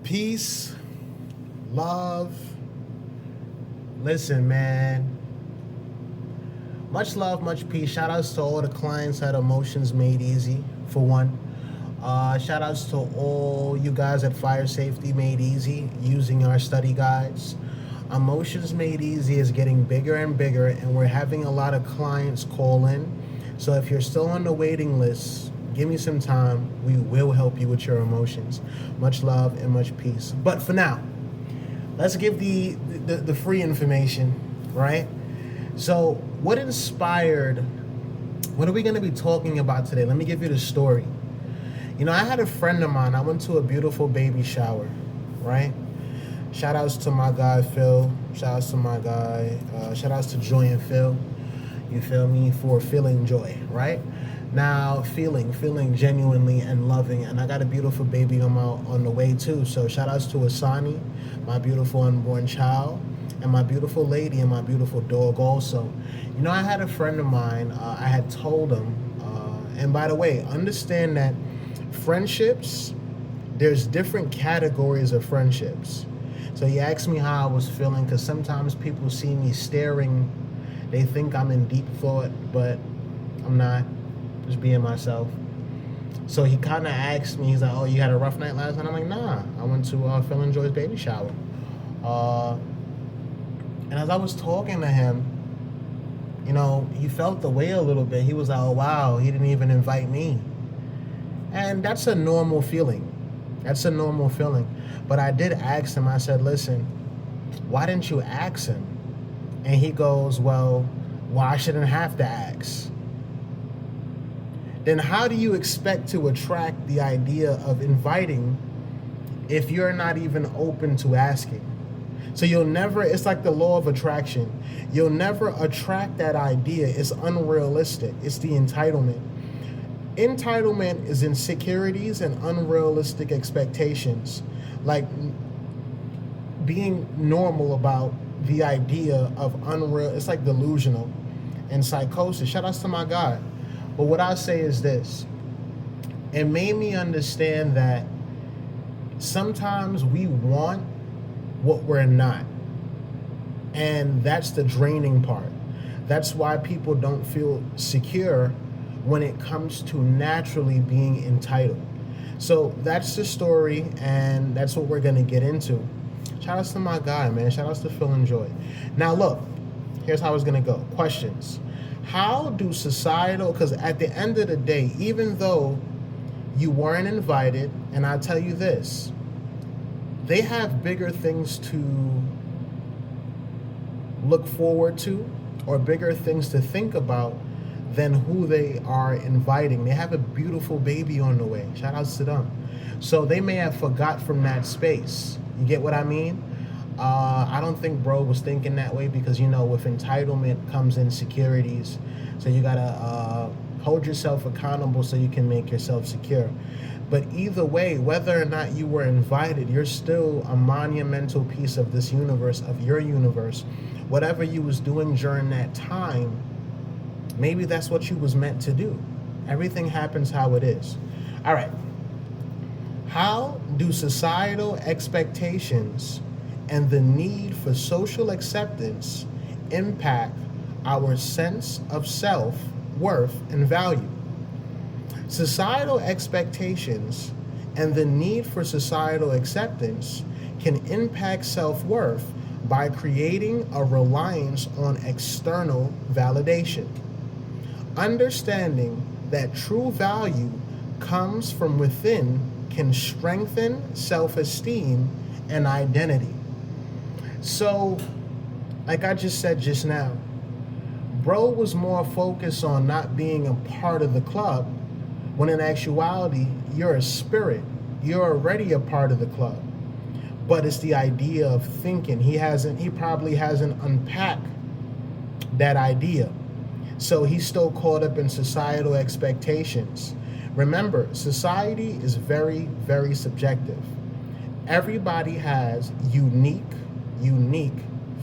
Peace, love. Listen, man. Much love, much peace. Shout outs to all the clients at Emotions Made Easy, for one. Shout outs to all you guys at Fire Safety Made Easy using our study guides. Emotions Made Easy is getting bigger and bigger, and we're having a lot of clients call in. So if you're still on the waiting list, give me some time. We will help you with your emotions. Much love and much peace. But for now, let's give the free information, right? So what are we going to be talking about today? Let me give you the story. I had a friend of mine. I went to a beautiful baby shower, right? Shout outs to my guy, Phil. Shout outs to Joy and Phil. You feel me? For feeling joy, right? Now, feeling genuinely and loving. And I got a beautiful baby on the way too. So shout outs to Asani, my beautiful unborn child, and my beautiful lady and my beautiful dog also. I had a friend of mine, I had told him, and by the way, understand that friendships, there's different categories of friendships. So he asked me how I was feeling, because sometimes people see me staring. They think I'm in deep thought, but I'm not. Just being myself. So he kind of asked me, he's like, oh, you had a rough night last night? I'm like, nah. I went to Phil and Joy's baby shower. And as I was talking to him, he felt the way a little bit. He was like, oh, wow, he didn't even invite me. And that's a normal feeling. But I did ask him, I said, listen, why didn't you ask him? And he goes, well, I shouldn't have to ask. Then how do you expect to attract the idea of inviting if you're not even open to asking? So it's like the law of attraction. You'll never attract that idea. It's unrealistic. It's the entitlement. Entitlement is insecurities and unrealistic expectations. Like being normal about the idea of unreal. It's like delusional and psychosis. Shout outs to my God. But what I say is this. It made me understand that sometimes we want what we're not. And that's the draining part. That's why people don't feel secure when it comes to naturally being entitled. So that's the story, and that's what we're going to get into. Shout outs to my guy, man. Shout outs to Phil and Joy. Now, look, here's how it's going to go. Questions. How do societal, because at the end of the day, even though you weren't invited, and I'll tell you this, they have bigger things to look forward to or bigger things to think about than who they are inviting. They have a beautiful baby on the way. Shout outs to them. So they may have forgot from that space. You get what I mean? I don't think bro was thinking that way because, with entitlement comes insecurities. So you got to hold yourself accountable so you can make yourself secure. But either way, whether or not you were invited, you're still a monumental piece of this universe, of your universe. Whatever you was doing during that time, maybe that's what you was meant to do. Everything happens how it is. All right. How do societal expectations and the need for social acceptance impact our sense of self, worth, and value? Societal expectations and the need for societal acceptance can impact self-worth by creating a reliance on external validation. Understanding that true value comes from within can strengthen self-esteem and identity. So, like I just said just now, bro was more focused on not being a part of the club, when in actuality, you're a spirit. You're already a part of the club. But it's the idea of thinking. He probably hasn't unpacked that idea. So he's still caught up in societal expectations. Remember, society is very, very subjective. Everybody has unique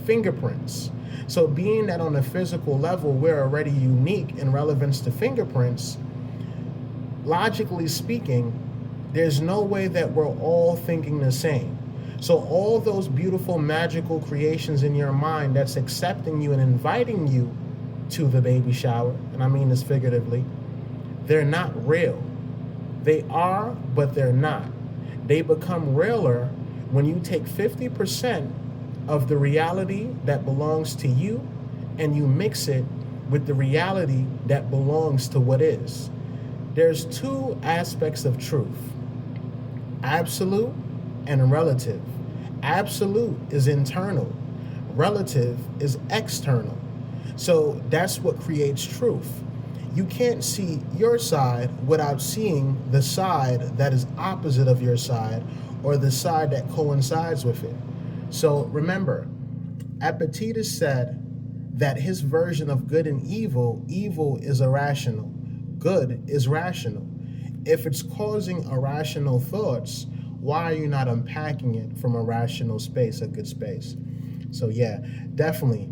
fingerprints. So being that on a physical level, we're already unique in relevance to fingerprints, logically speaking, There's no way that we're all thinking the same. So all those beautiful magical creations in your mind that's accepting you and inviting you to the baby shower, and I mean this figuratively, they're not real. They are, but they're not. They become realer when you take 50% of the reality that belongs to you and you mix it with the reality that belongs to what is. There's two aspects of truth: absolute and relative. Absolute is internal, relative is external. So that's what creates truth. You can't see your side without seeing the side that is opposite of your side or the side that coincides with it. So remember, Epictetus said that his version of good and evil, evil is irrational, good is rational. If it's causing irrational thoughts, why are you not unpacking it from a rational space, a good space? So yeah, definitely.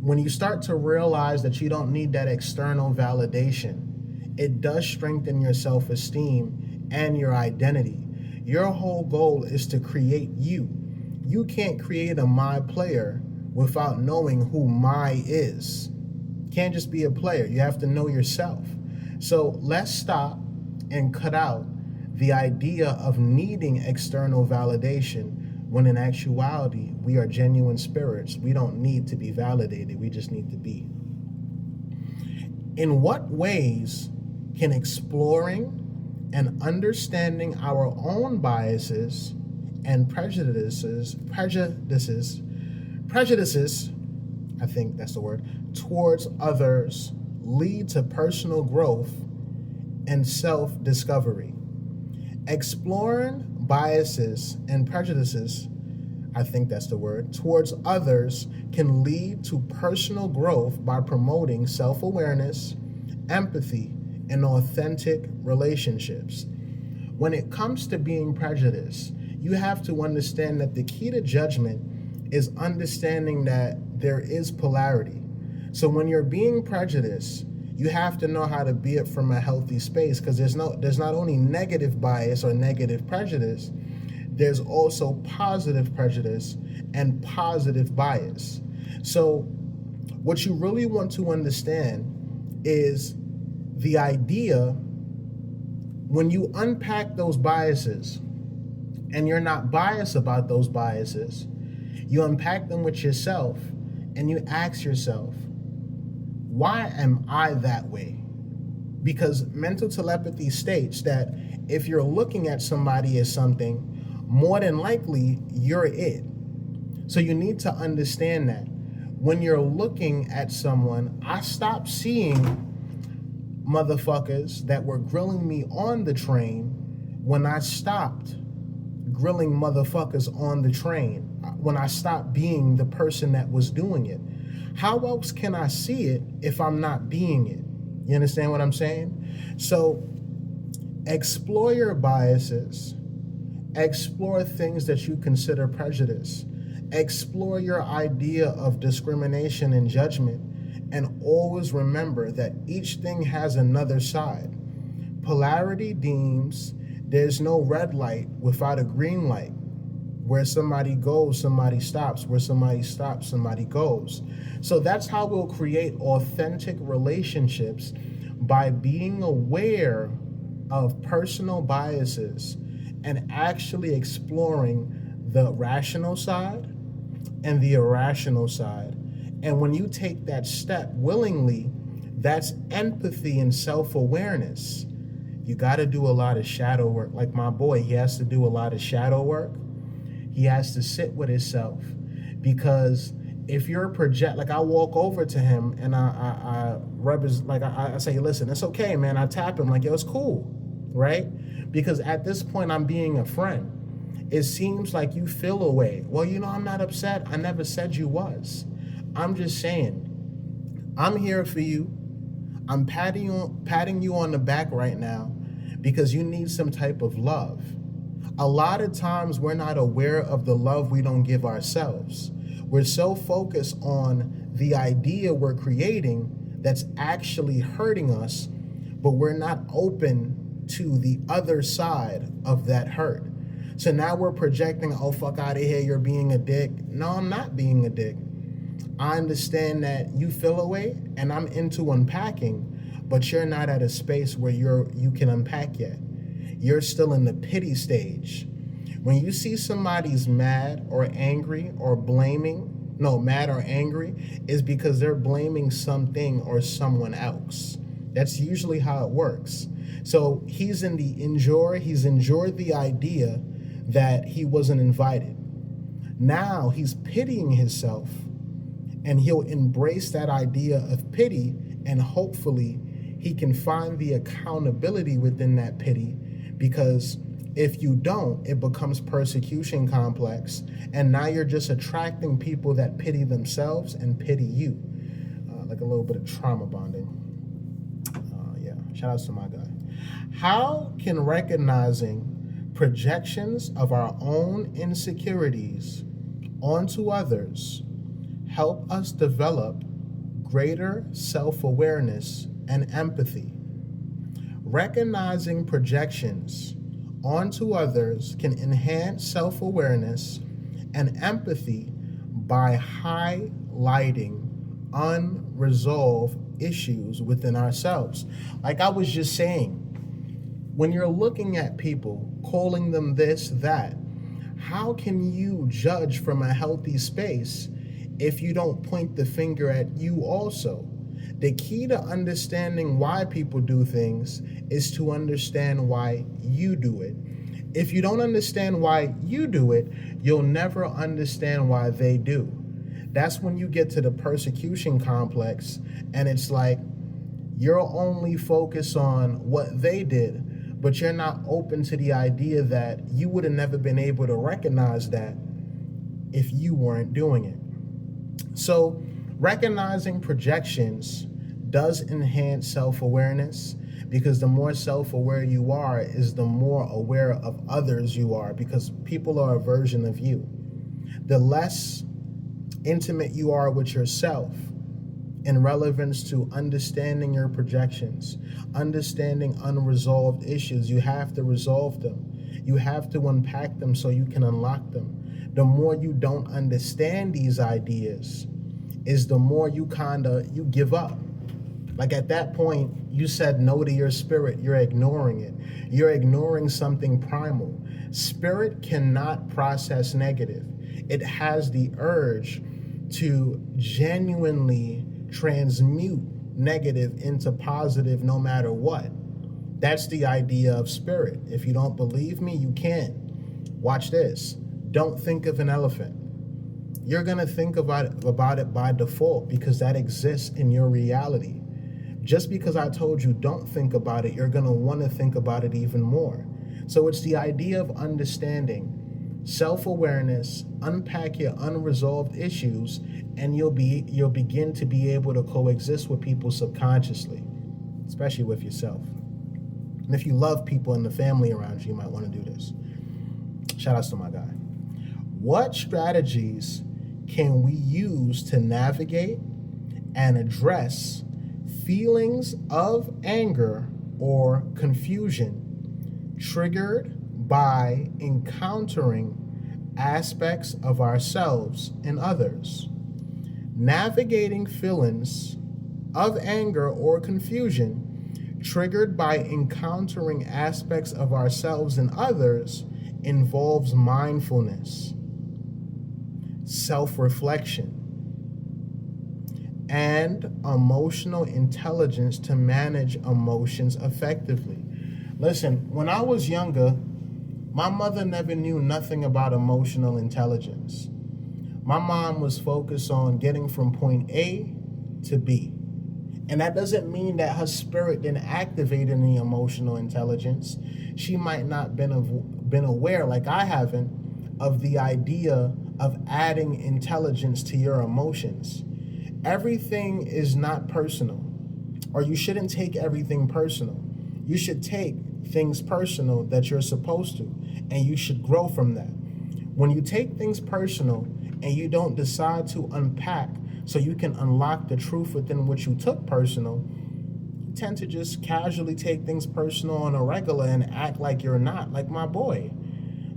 When you start to realize that you don't need that external validation, it does strengthen your self-esteem and your identity. Your whole goal is to create you. You can't create a my player without knowing who my is. Can't just be a player. You have to know yourself. So let's stop and cut out the idea of needing external validation when in actuality we are genuine spirits. We don't need to be validated. We just need to be. In what ways can exploring and understanding our own biases and prejudices, I think that's the word, towards others lead to personal growth and self-discovery? Exploring biases and prejudices, I think that's the word, towards others can lead to personal growth by promoting self-awareness, empathy, and authentic relationships. When it comes to being prejudiced, you have to understand that the key to judgment is understanding that there is polarity. So when you're being prejudiced, you have to know how to be it from a healthy space, because there's not only negative bias or negative prejudice, there's also positive prejudice and positive bias. So what you really want to understand is the idea when you unpack those biases and you're not biased about those biases, you unpack them with yourself and you ask yourself, why am I that way? Because mental telepathy states that if you're looking at somebody as something, more than likely you're it. So you need to understand that. When you're looking at someone, I stopped seeing motherfuckers that were grilling me on the train when I stopped grilling motherfuckers on the train, when I stopped being the person that was doing it. How else can I see it if I'm not being it? You understand what I'm saying? So explore your biases, explore things that you consider prejudice, explore your idea of discrimination and judgment, and always remember that each thing has another side. Polarity deems there's no red light without a green light. Where somebody goes, somebody stops. Where somebody stops, somebody goes. So that's how we'll create authentic relationships, by being aware of personal biases and actually exploring the rational side and the irrational side. And when you take that step willingly, that's empathy and self-awareness. You got to do a lot of shadow work. Like my boy, he has to do a lot of shadow work. He has to sit with himself, because if you're a project, like I walk over to him and I rub his, like I say, listen, it's okay, man. I tap him like, yo, it's cool, right? Because at this point, I'm being a friend. It seems like you feel away. Well, I'm not upset. I never said you was. I'm just saying, I'm here for you. I'm patting you on the back right now because you need some type of love. A lot of times we're not aware of the love we don't give ourselves. We're so focused on the idea we're creating that's actually hurting us, but we're not open to the other side of that hurt. So now we're projecting, oh, fuck out of here, you're being a dick. No, I'm not being a dick. I understand that you feel away and I'm into unpacking, but you're not at a space where you can unpack yet. You're still in the pity stage. When you see somebody's mad or angry or mad or angry, is because they're blaming something or someone else. That's usually how it works. So he's in the he's enjoyed the idea that he wasn't invited. Now he's pitying himself, and he'll embrace that idea of pity, and hopefully he can find the accountability within that pity, because if you don't, it becomes persecution complex, and now you're just attracting people that pity themselves and pity you. Like a little bit of trauma bonding. Yeah, shout outs to my guy. How can recognizing projections of our own insecurities onto others help us develop greater self-awareness and empathy? Recognizing projections onto others can enhance self-awareness and empathy by highlighting unresolved issues within ourselves. Like I was just saying, when you're looking at people, calling them this, that, how can you judge from a healthy space if you don't point the finger at you also? The key to understanding why people do things is to understand why you do it. If you don't understand why you do it, you'll never understand why they do. That's when you get to the persecution complex, and it's like you're only focused on what they did, but you're not open to the idea that you would have never been able to recognize that if you weren't doing it. So recognizing projections does enhance self-awareness, because the more self-aware you are is the more aware of others you are, because people are a version of you. The less intimate you are with yourself in relevance to understanding your projections, understanding unresolved issues, you have to resolve them. You have to unpack them so you can unlock them. The more you don't understand these ideas is the more you give up. Like at that point, you said no to your spirit. You're ignoring it. You're ignoring something primal. Spirit cannot process negative. It has the urge to genuinely transmute negative into positive no matter what. That's the idea of spirit. If you don't believe me, you can. Watch this. Don't think of an elephant. You're going to think about it by default, because that exists in your reality. Just because I told you don't think about it, you're going to want to think about it even more. So it's the idea of understanding self-awareness, unpack your unresolved issues, and you'll begin to be able to coexist with people subconsciously, especially with yourself. And if you love people in the family around you, you might want to do this. Shout outs to my guy. What strategies can we use to navigate and address feelings of anger or confusion triggered by encountering aspects of ourselves in others? Navigating feelings of anger or confusion triggered by encountering aspects of ourselves in others involves mindfulness, self-reflection, and emotional intelligence to manage emotions effectively. Listen, when I was younger, my mother never knew nothing about emotional intelligence. My mom was focused on getting from point A to B. And that doesn't mean that her spirit didn't activate any emotional intelligence. She might not been aware, like I haven't, of the idea of adding intelligence to your emotions. Everything is not personal, or you shouldn't take everything personal. You should take things personal that you're supposed to, and you should grow from that. When you take things personal and you don't decide to unpack so you can unlock the truth within what you took personal, tend to just casually take things personal on a regular and act like you're not, like my boy.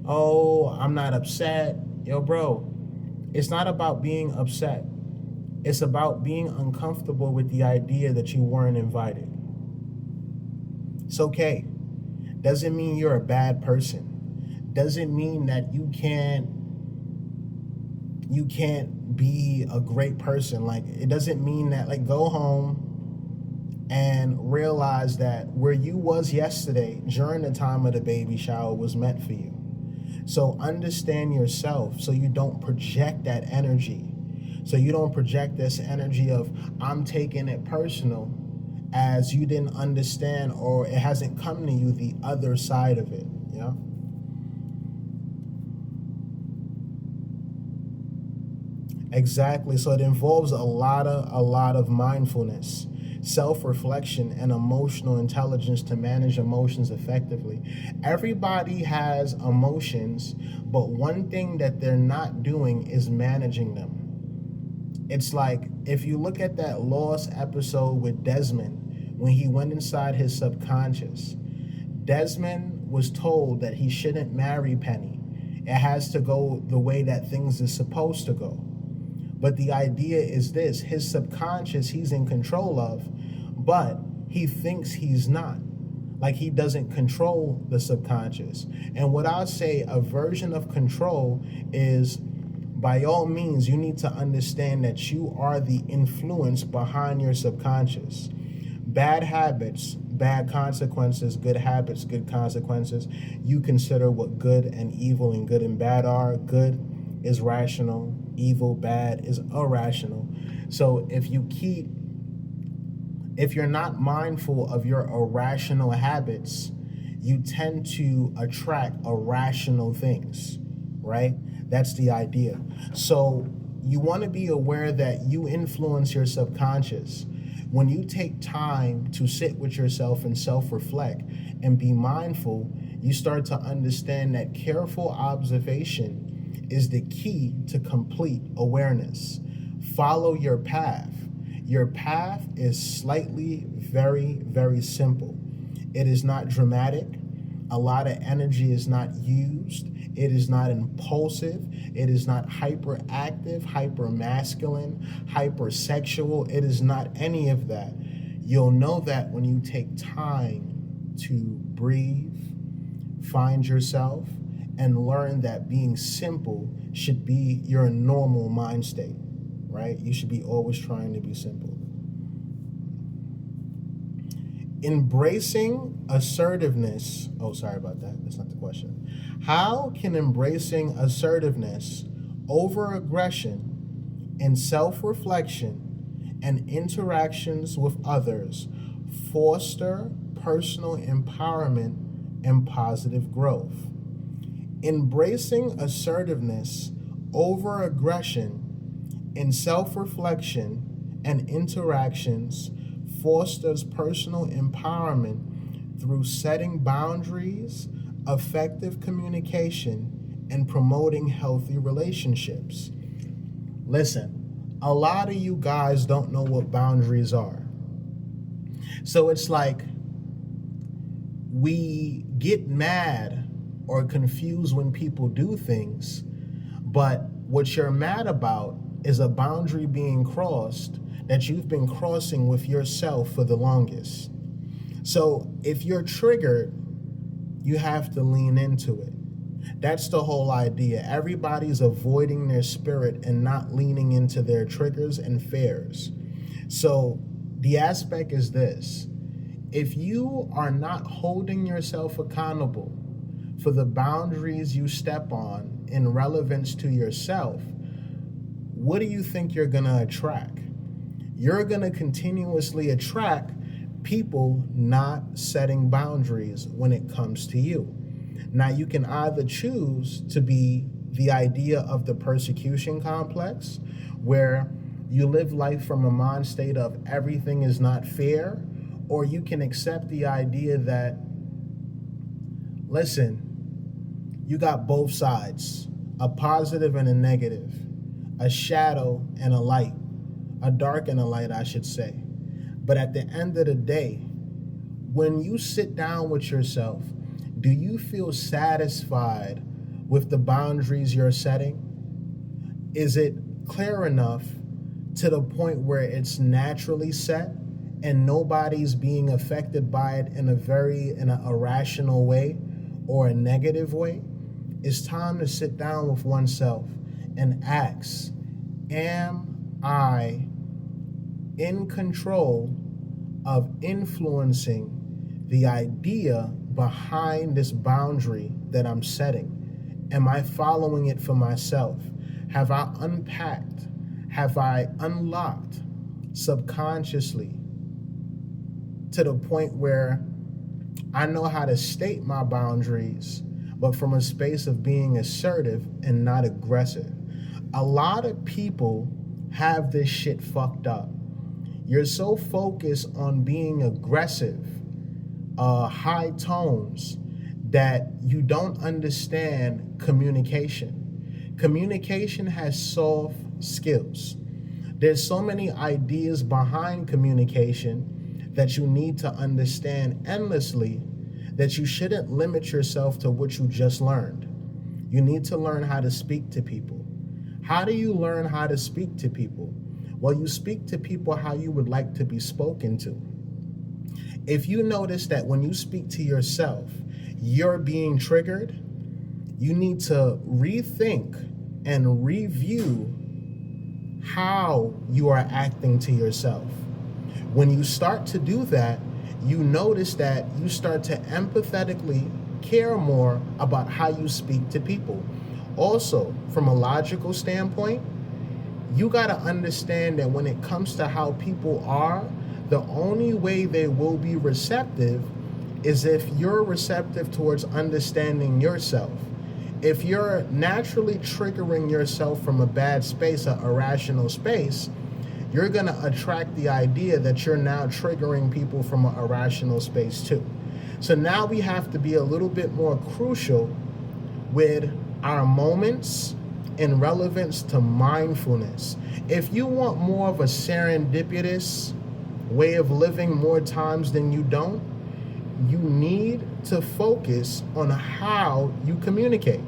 Oh, I'm not upset. Yo, bro, it's not about being upset. It's about being uncomfortable with the idea that you weren't invited. It's okay. Doesn't mean you're a bad person. Doesn't mean that you can't be a great person. Like, it doesn't mean that, like, go home and realize that where you was yesterday during the time of the baby shower was meant for you. So understand yourself so you don't project that energy. So you don't project this energy of, I'm taking it personal, as you didn't understand or it hasn't come to you the other side of it, you know? Exactly. So it involves a lot of mindfulness, self-reflection, and emotional intelligence to manage emotions effectively. Everybody has emotions, but one thing that they're not doing is managing them. It's like, if you look at that Lost episode with Desmond, when he went inside his subconscious, Desmond was told that he shouldn't marry Penny. It has to go the way that things is supposed to go. But the idea is this: his subconscious, he's in control of, but he thinks he's not. Like, he doesn't control the subconscious. And what I'll say, a version of control is, by all means, you need to understand that you are the influence behind your subconscious. Bad habits, bad consequences; good habits, good consequences. You consider what good and evil and good and bad are. Good is rational, evil, bad is irrational. So if you're not mindful of your irrational habits, you tend to attract irrational things, right? That's the idea. So you want to be aware that you influence your subconscious. When you take time to sit with yourself and self-reflect and be mindful, you start to understand that careful observation is the key to complete awareness. Follow your path. Your path is slightly very, very simple. It is not dramatic. A lot of energy is not used. It is not impulsive. It is not hyperactive, hypermasculine, hypersexual. It is not any of that. You'll know that when you take time to breathe, find yourself, and learn that being simple should be your normal mind state, right? You should be always trying to be simple. Embracing assertiveness. Oh, sorry about that. That's not the question. How can embracing assertiveness over aggression and self-reflection and interactions with others foster personal empowerment and positive growth? Embracing assertiveness over aggression in self-reflection and interactions fosters personal empowerment through setting boundaries, effective communication, and promoting healthy relationships. Listen, a lot of you guys don't know what boundaries are. So it's like, we get mad or confused when people do things, but what you're mad about is a boundary being crossed that you've been crossing with yourself for the longest. So if you're triggered, you have to lean into it. That's the whole idea. Everybody's avoiding their spirit and not leaning into their triggers and fears. So the aspect is this: if you are not holding yourself accountable for the boundaries you step on in relevance to yourself, what do you think you're going to attract? You're going to continuously attract people not setting boundaries when it comes to you. Now, you can either choose to be the idea of the persecution complex, where you live life from a mind state of everything is not fair, or you can accept the idea that, listen, you got both sides, a positive and a negative, a shadow and a light, a dark and a light, I should say. But at the end of the day, When you sit down with yourself, do you feel satisfied with the boundaries you're setting? Is it clear enough to the point where it's naturally set and nobody's being affected by it in a irrational way or a negative way? It's time to sit down with oneself and ask, am I in control of influencing the idea behind this boundary that I'm setting? Am I following it for myself? Have I unpacked? Have I unlocked subconsciously to the point where I know how to state my boundaries, but from a space of being assertive and not aggressive? A lot of people have this shit fucked up. You're so focused on being aggressive, high tones, that you don't understand communication. Communication has soft skills. There's so many ideas behind communication that you need to understand endlessly, that you shouldn't limit yourself to what you just learned. You need to learn how to speak to people. How do you learn how to speak to people? Well, you speak to people how you would like to be spoken to. If you notice that when you speak to yourself, you're being triggered, you need to rethink and review how you are acting to yourself. When you start to do that, you notice that you start to empathetically care more about how you speak to people. Also, from a logical standpoint, you got to understand that when it comes to how people are, the only way they will be receptive is if you're receptive towards understanding yourself. If you're naturally triggering yourself from a bad space, an irrational space, you're going to attract the idea that you're now triggering people from an irrational space too. So now we have to be a little bit more crucial with our moments in relevance to mindfulness. If you want more of a serendipitous way of living more times than you don't, you need to focus on how you communicate.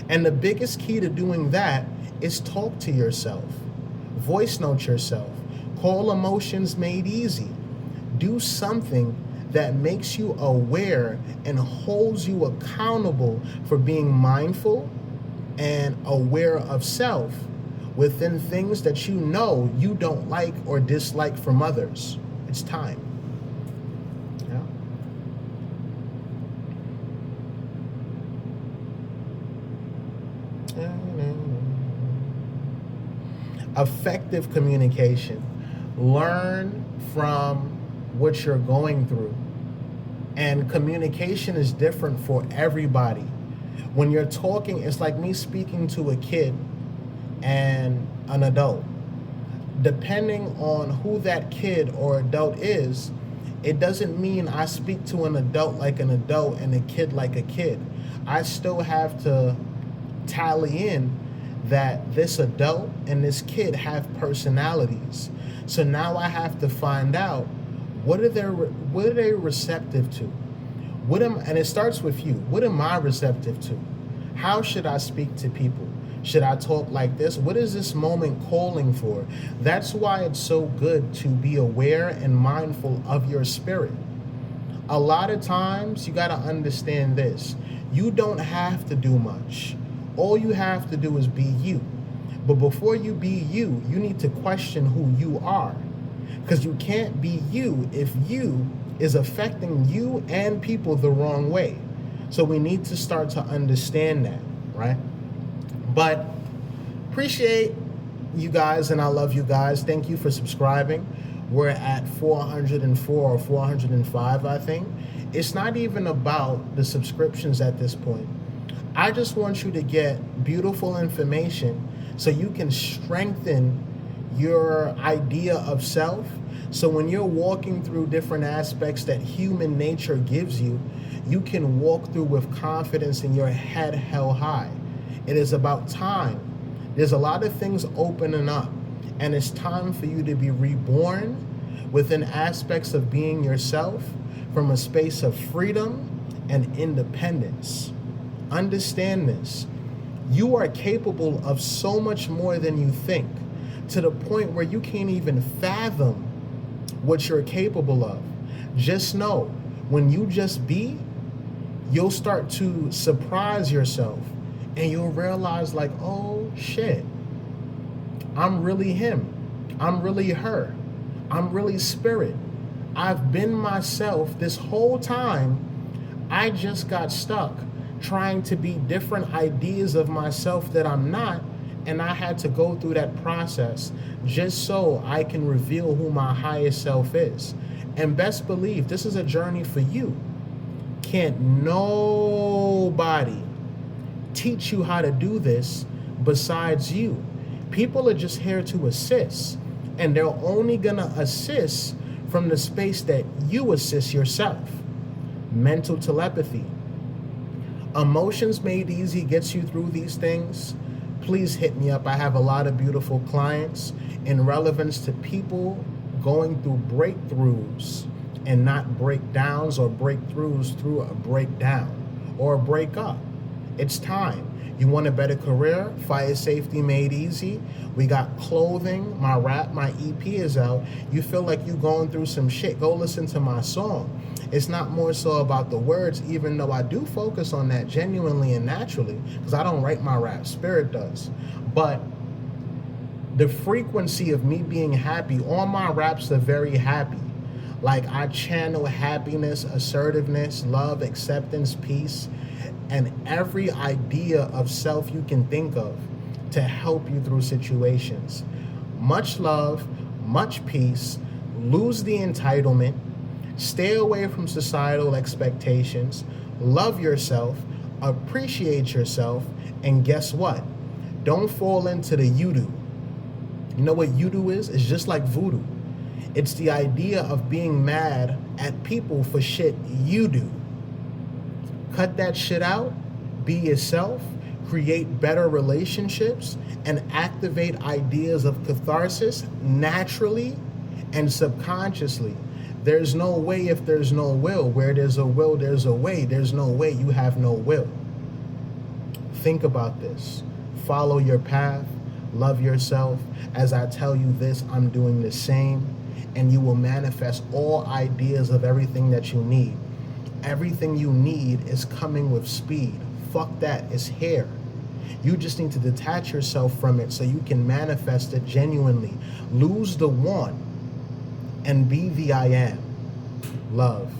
And the biggest key to doing that is talk to yourself, voice note yourself, call emotions made easy. Do something that makes you aware and holds you accountable for being mindful and aware of self within things that you know you don't like or dislike from others. It's time. Effective communication. Learn from what you're going through. And communication is different for everybody. When you're talking, it's like me speaking to a kid and an adult. Depending on who that kid or adult is, it doesn't mean I speak to an adult like an adult and a kid like a kid. I still have to tally in that this adult and this kid have personalities. So now I have to find out what are they receptive to? And it starts with you. What am I receptive to? How should I speak to people? Should I talk like this? What is this moment calling for? That's why it's so good to be aware and mindful of your spirit. A lot of times you got to understand this. You don't have to do much. All you have to do is be you. But before you be you, you need to question who you are. Because you can't be you if you is affecting you and people the wrong way. So we need to start to understand that, right? But appreciate you guys, and I love you guys. Thank you for subscribing. We're at 404 or 405, I think. It's not even about the subscriptions at this point. I just want you to get beautiful information so you can strengthen your idea of self. So when you're walking through different aspects that human nature gives you, you can walk through with confidence and your head held high. It is about time. There's a lot of things opening up, and it's time for you to be reborn within aspects of being yourself from a space of freedom and independence. Understand this. You are capable of so much more than you think, to the point where you can't even fathom what you're capable of. Just know, when you just be, you'll start to surprise yourself and you'll realize like, oh shit, I'm really him. I'm really her. I'm really spirit. I've been myself this whole time. I just got stuck trying to be different ideas of myself that I'm not, and I had to go through that process just so I can reveal who my highest self is. And best believe this is a journey for you. Can't nobody teach you how to do this besides you. People are just here to assist, and they're only gonna assist from the space that you assist yourself. Mental telepathy. Emotions Made Easy gets you through these things. Please hit me up. I have a lot of beautiful clients in relevance to people going through breakthroughs and not breakdowns, or breakthroughs through a breakdown or a breakup. It's time. You want a better career? Fire Safety Made Easy. We got clothing. My rap, my EP is out. You feel like you going through some shit, go listen to my song. It's not more so about the words, even though I do focus on that genuinely and naturally, because I don't write my rap, Spirit does. But the frequency of me being happy, all my raps are very happy. Like, I channel happiness, assertiveness, love, acceptance, peace, and every idea of self you can think of to help you through situations. Much love, much peace, lose the entitlement, stay away from societal expectations, love yourself, appreciate yourself, and guess what? Don't fall into the you-do. You know what you-do is? It's just like voodoo. It's the idea of being mad at people for shit you do. Cut that shit out, be yourself, create better relationships, and activate ideas of catharsis naturally and subconsciously. There's no way if there's no will. Where there's a will, there's a way. There's no way, you have no will. Think about this. Follow your path. Love yourself. As I tell you this, I'm doing the same. And you will manifest all ideas of everything that you need. Everything you need is coming with speed. Fuck that, it's here. You just need to detach yourself from it so you can manifest it genuinely. Lose the want and be the I am. Love.